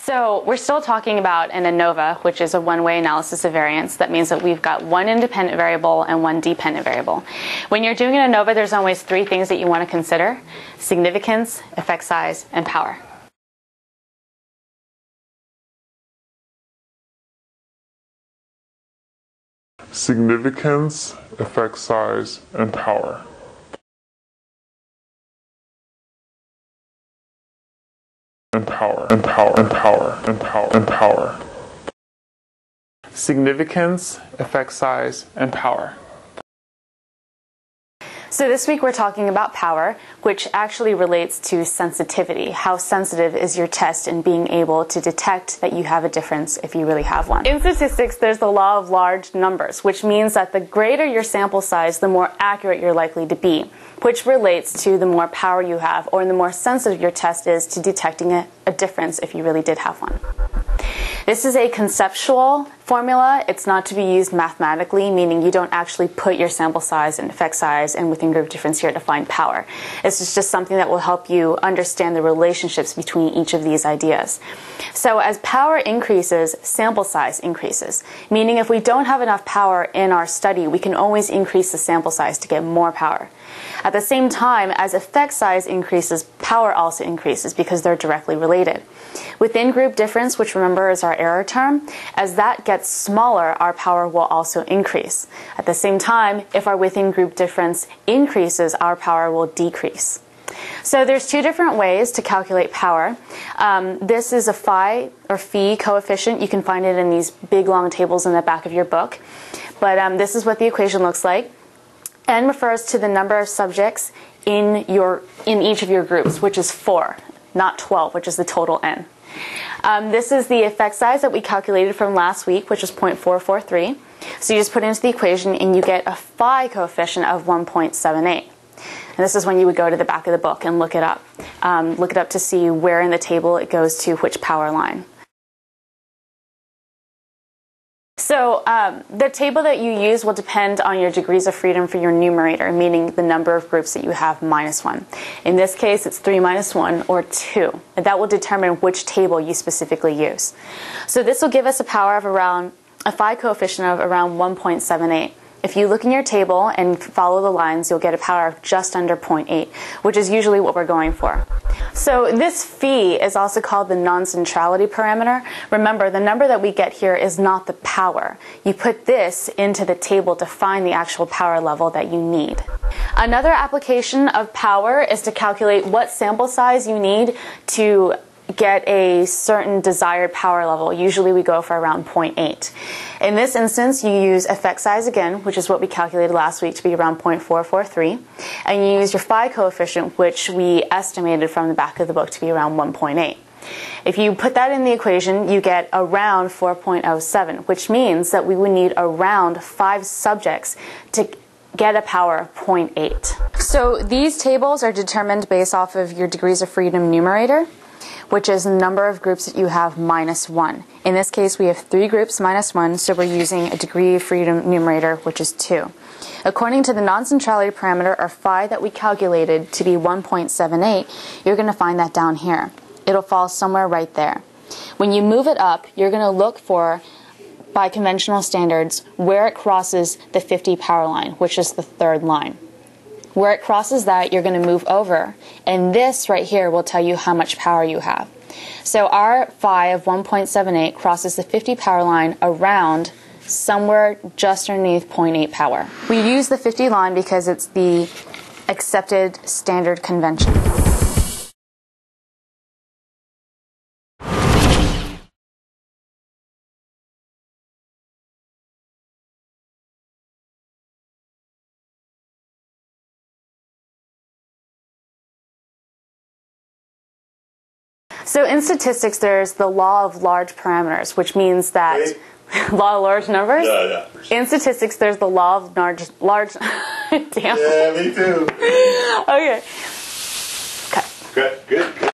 So we're still talking about an ANOVA, which is a one-way analysis of variance. That means that we've got one independent variable and one dependent variable. When you're doing an ANOVA, there's always three things that you want to consider: significance, effect size, and power. Significance, effect size, and power. And power, and power, and power, and power, and power. Significance, effect size, and power. So this week we're talking about power, which actually relates to sensitivity. How sensitive is your test in being able to detect that you have a difference if you really have one? In statistics, there's the law of large numbers, which means that the greater your sample size, the more accurate you're likely to be, which relates to the more power you have, or the more sensitive your test is to detecting a difference if you really did have one. This is a conceptual formula. It's not to be used mathematically, meaning you don't actually put your sample size and effect size and within group difference here to find power. This is just something that will help you understand the relationships between each of these ideas. So as power increases, sample size increases, meaning if we don't have enough power in our study, we can always increase the sample size to get more power. At the same time, as effect size increases, power also increases because they're directly related. Within group difference, which remember is our error term, as that gets smaller, our power will also increase. At the same time, if our within group difference increases, our power will decrease. So there's two different ways to calculate power. This is a phi or phi coefficient. You can find it in these big long tables in the back of your book. But this is what the equation looks like. N refers to the number of subjects in each of your groups, which is 4, not 12, which is the total N. This is the effect size that we calculated from last week, which is 0.443. So you just put it into the equation and you get a phi coefficient of 1.78. And this is when you would go to the back of the book and look it up. Look it up to see where in the table it goes to which power line. So the table that you use will depend on your degrees of freedom for your numerator, meaning the number of groups that you have minus 1. In this case, it's 3 minus 1, or 2. And that will determine which table you specifically use. So this will give us a power of around, a phi coefficient of around 1.78. If you look in your table and follow the lines, you'll get a power of just under 0.8, which is usually what we're going for. So this phi is also called the non-centrality parameter. Remember, the number that we get here is not the power. You put this into the table to find the actual power level that you need. Another application of power is to calculate what sample size you need to get a certain desired power level. Usually we go for around 0.8. In this instance, you use effect size again, which is what we calculated last week, to be around 0.443. And you use your phi coefficient, which we estimated from the back of the book to be around 1.8. If you put that in the equation, you get around 4.07, which means that we would need around 5 subjects to get a power of 0.8. So these tables are determined based off of your degrees of freedom numerator, which is the number of groups that you have minus 1. In this case, we have 3 groups minus 1, so we're using a degree of freedom numerator, which is 2. According to the non-centrality parameter, or phi, that we calculated to be 1.78, you're going to find that down here. It'll fall somewhere right there. When you move it up, you're going to look for, by conventional standards, where it crosses the 50 power line, which is the 3rd line. Where it crosses that, you're going to move over, and this right here will tell you how much power you have. So our phi of 1.78 crosses the 50 power line around somewhere just underneath 0.8 power. We use the 50 line because it's the accepted standard convention. So in statistics, there's the law of large parameters, which means that law of large numbers. Yeah. In statistics, there's the law of large. Damn. Yeah, me too. Okay. Good.